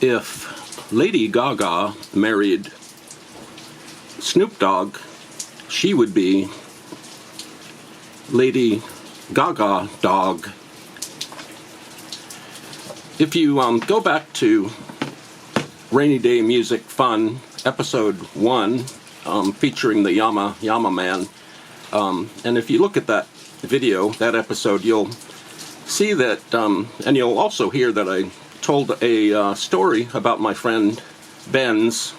If Lady Gaga married Snoop Dogg, she would be Lady Gaga Dog. If you go back to Rainy Day Music Fun, episode 1, featuring the Yama Man, and if you look at that video, that episode, you'll see that, and you'll also hear that I told a story about my friend Ben's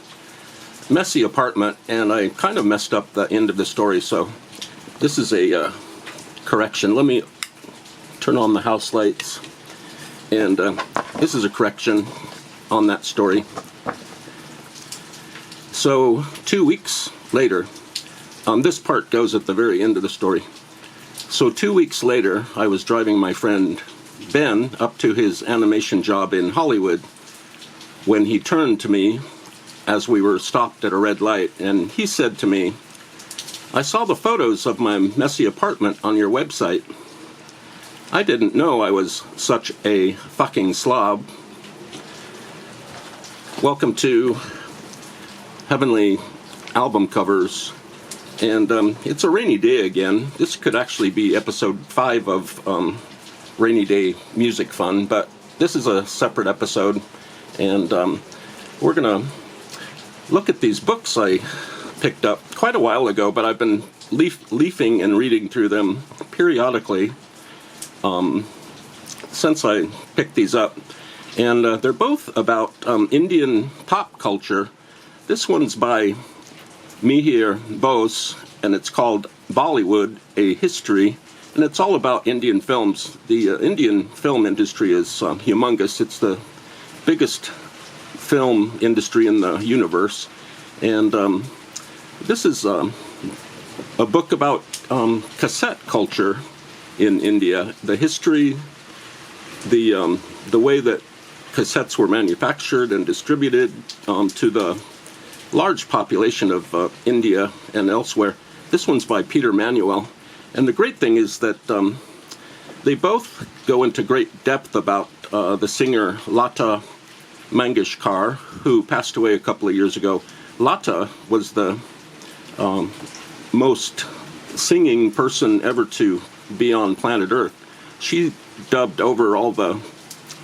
messy apartment, and I kind of messed up the end of the story, so this is a correction. Let me turn on the house lights, and this is a correction on that story. So 2 weeks later, this part goes at the very end of the story. So 2 weeks later, I was driving my friend Ben up to his animation job in Hollywood when he turned to me as we were stopped at a red light, and he said to me, "I saw the photos of my messy apartment on your website. I didn't know I was such a fucking slob. Welcome to Heavenly Album Covers." And it's a rainy day again. This could actually be episode 5 of Rainy Day Music Fun, but this is a separate episode, and we're going to look at these books I picked up quite a while ago, but I've been leafing and reading through them periodically since I picked these up. And they're both about Indian pop culture. This one's by Mihir Bose, and it's called Bollywood, A History, and it's all about Indian films. The Indian film industry is humongous. It's the biggest film industry in the universe, and this is a book about cassette culture in India, the history, the way that cassettes were manufactured and distributed to the large population of India and elsewhere. This one's by Peter Manuel, and the great thing is that they both go into great depth about the singer Lata Mangeshkar, who passed away a couple of years ago. Lata was the most singing person ever to be on planet Earth. She dubbed over all the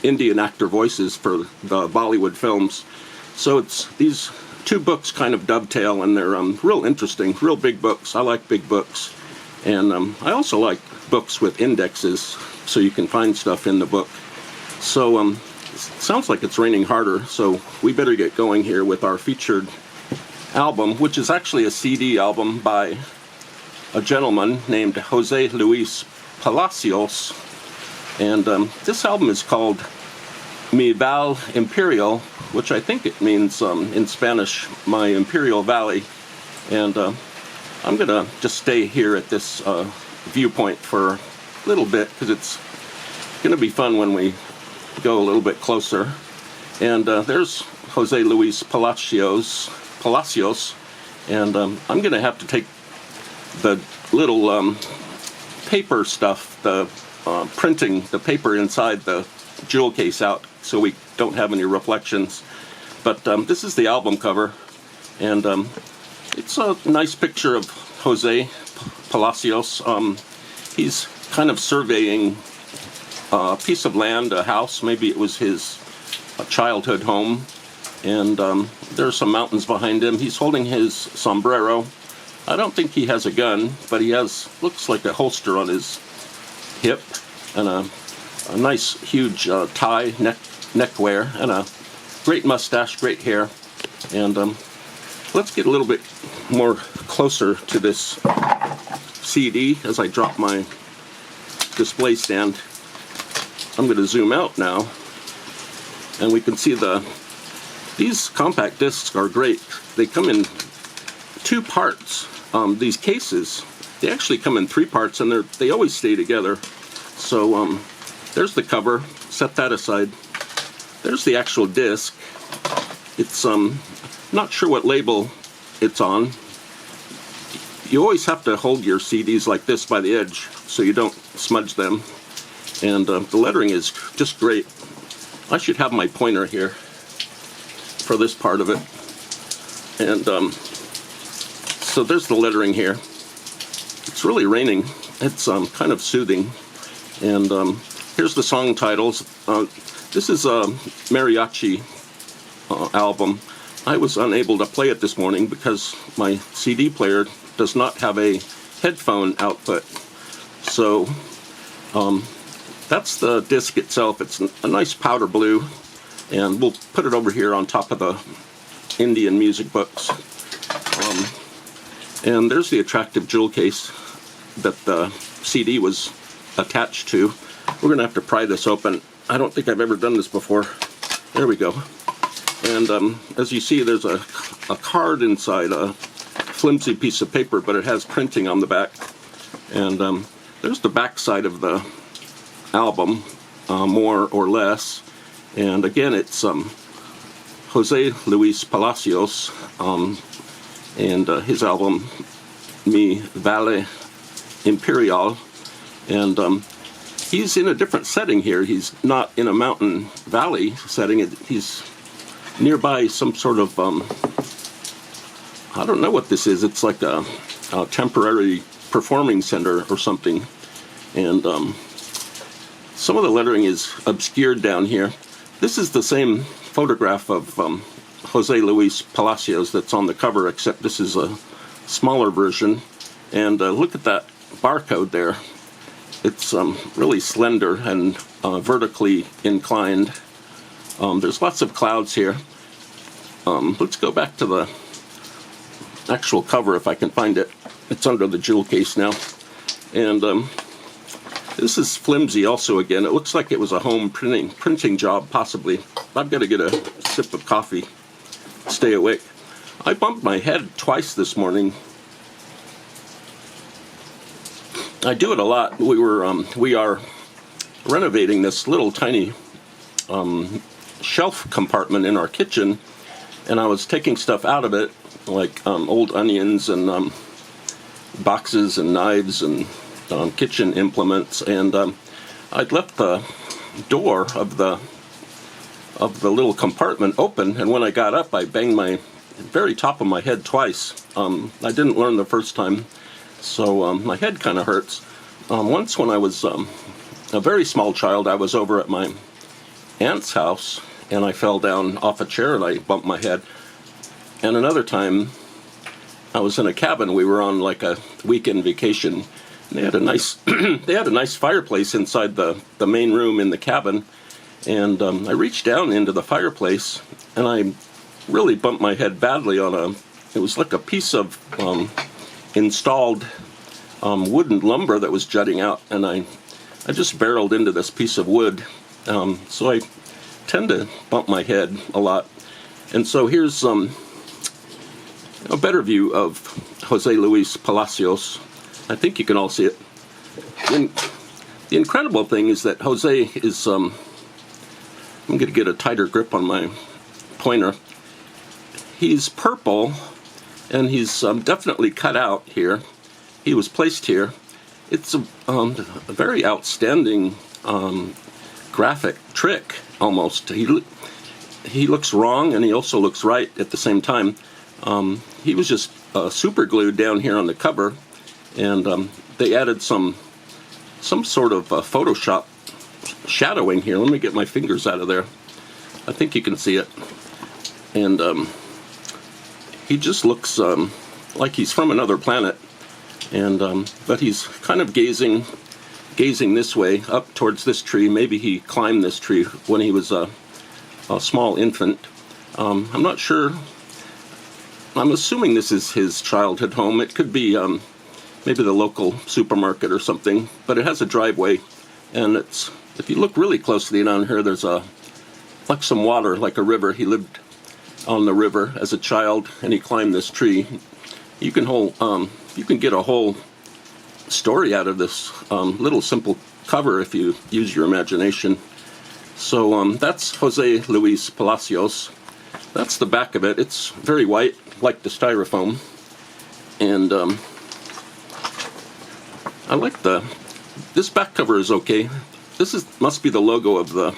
Indian actor voices for the Bollywood films. So it's these two books kind of dovetail, and they're real interesting, real big books. I like big books. And I also like books with indexes, so you can find stuff in the book. So sounds like it's raining harder, so we better get going here with our featured album, which is actually a CD album by a gentleman named Jose Luis Palacios. And this album is called Mi Val Imperial, which I think it means in Spanish, my Imperial Valley. And I'm going to just stay here at this viewpoint for a little bit, because it's going to be fun when we go a little bit closer. And there's Jose Luis Palacios, and I'm going to have to take the little paper stuff, the printing, the paper inside the jewel case out, so we don't have any reflections. But this is the album cover, and it's a nice picture of Jose Palacios. He's kind of surveying a piece of land, a house. Maybe it was his childhood home, and there's some mountains behind him. He's holding his sombrero. I don't think he has a gun, but he has, looks like a holster on his hip, and a nice huge tie, neckwear, and a great mustache, great hair. And let's get a little bit more closer to this CD as I drop my display stand. I'm going to zoom out now, and we can see these compact discs are great. They come in 2 parts. These cases, they actually come in 3 parts, and they always stay together. So there's the cover. Set that aside. There's the actual disc. It's not sure what label it's on. You always have to hold your CDs like this by the edge so you don't smudge them. And the lettering is just great. I should have my pointer here. for this part of it. And so there's the lettering here. It's really raining. It's kind of soothing. And here's the song titles. This is a mariachi album. I was unable to play it this morning because my CD player does not have a headphone output. So that's the disc itself. It's a nice powder blue, and we'll put it over here on top of the Indian music books. And there's the attractive jewel case that the CD was attached to. We're going to have to pry this open. I don't think I've ever done this before. There we go. And as you see, there's a card inside, a flimsy piece of paper, but it has printing on the back. And there's the back side of the album, more or less. And again, it's Jose Luis Palacios and his album Mi Valle Imperial. And he's in a different setting here. He's not in a mountain valley setting. He's nearby some sort of, I don't know what this is. It's like a temporary performing center or something. And some of the lettering is obscured down here. This is the same photograph of Jose Luis Palacios that's on the cover, except this is a smaller version. And look at that barcode there. It's really slender and vertically inclined. There's lots of clouds here. Let's go back to the actual cover if I can find it. It's under the jewel case now. And this is flimsy also again. It looks like it was a home printing job, possibly. I've got to get a sip of coffee, stay awake. I bumped my head twice this morning. I do it a lot. We are renovating this little tiny shelf compartment in our kitchen, and I was taking stuff out of it, like old onions and boxes and knives and kitchen implements, and I'd left the door of the little compartment open, and when I got up, I banged my very top of my head twice. I didn't learn the first time, so my head kind of hurts. Once when I was a very small child, I was over at my aunt's house, and I fell down off a chair and I bumped my head. And another time, I was in a cabin. We were on like a weekend vacation. They had a nice they had a nice fireplace inside the main room in the cabin, and I reached down into the fireplace and I really bumped my head badly on it was like a piece of installed wooden lumber that was jutting out, and I just barreled into this piece of wood. So I tend to bump my head a lot. And so here's a better view of Jose Luis Palacios. I think you can all see it. And the incredible thing is that Jose is, I'm going to get a tighter grip on my pointer. He's purple, and he's definitely cut out here. He was placed here. It's a very outstanding graphic trick, almost. He looks wrong, and he also looks right at the same time. He was just super glued down here on the cover, and they added some sort of Photoshop shadowing here. Let me get my fingers out of there. I think you can see it. And he just looks like he's from another planet. And but he's kind of gazing this way up towards this tree. Maybe he climbed this tree when he was a small infant. I'm not sure. I'm assuming this is his childhood home. It could be maybe the local supermarket or something, but it has a driveway, and it's, if you look really closely down here, there's like some water, like a river. He lived on the river as a child, and he climbed this tree. You can get a whole story out of this little simple cover if you use your imagination. So that's Jose Luis Palacios. That's the back of it. It's very white, like the styrofoam. And I like this back cover is okay. Must be the logo of the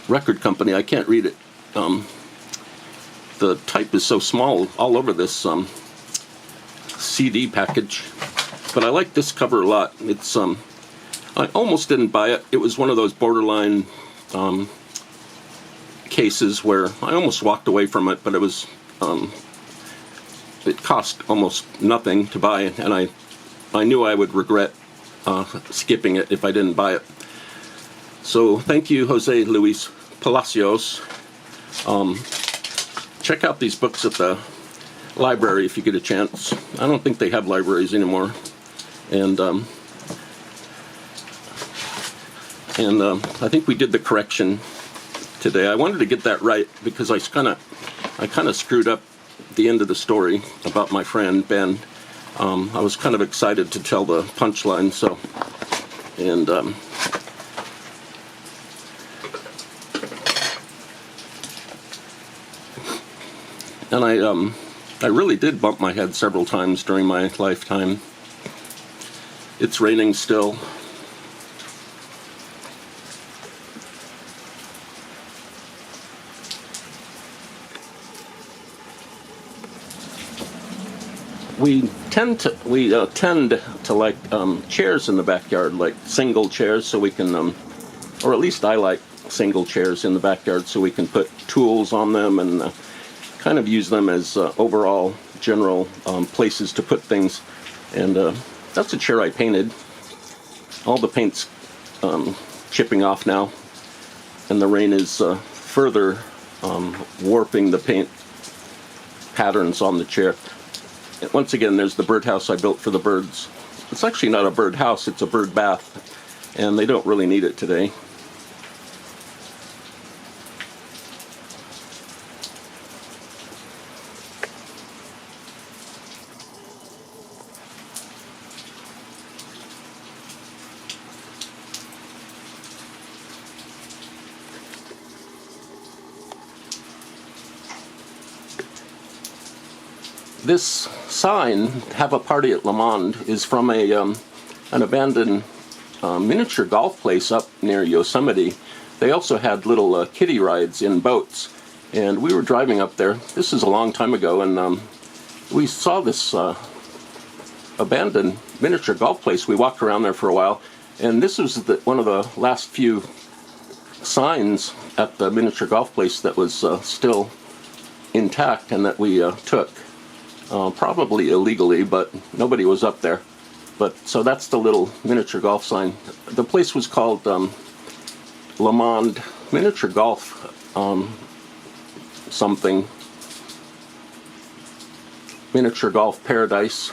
record company. I can't read it. the type is so small all over this CD package. But I like this cover a lot. It's I almost didn't buy it. It was one of those borderline cases where I almost walked away from it, but it was it cost almost nothing to buy, and I knew I would regret skipping it if I didn't buy it. So thank you, Jose Luis Palacios. Check out these books at the library if you get a chance. I don't think they have libraries anymore. And I think we did the correction today. I wanted to get that right because I kind of screwed up the end of the story about my friend Ben. I was kind of excited to tell the punchline, so and I really did bump my head several times during my lifetime. It's raining still. We tend to like chairs in the backyard, like single chairs, so we can, or at least I like single chairs in the backyard, so we can put tools on them and kind of use them as overall general places to put things. And that's a chair I painted. All the paint's chipping off now, and the rain is further warping the paint patterns on the chair. And once again, there's the birdhouse I built for the birds. It's actually not a bird house, it's a bird bath, and they don't really need it today. This sign, "Have a Party at Le Monde," is from an abandoned miniature golf place up near Yosemite. They also had little kiddie rides in boats, and we were driving up there. This is a long time ago, and we saw this abandoned miniature golf place. We walked around there for a while, and this was one of the last few signs at the miniature golf place that was still intact and that we took. Probably illegally, but nobody was up there. But so that's the little miniature golf sign. The place was called Le Monde Miniature Golf something. Miniature Golf Paradise.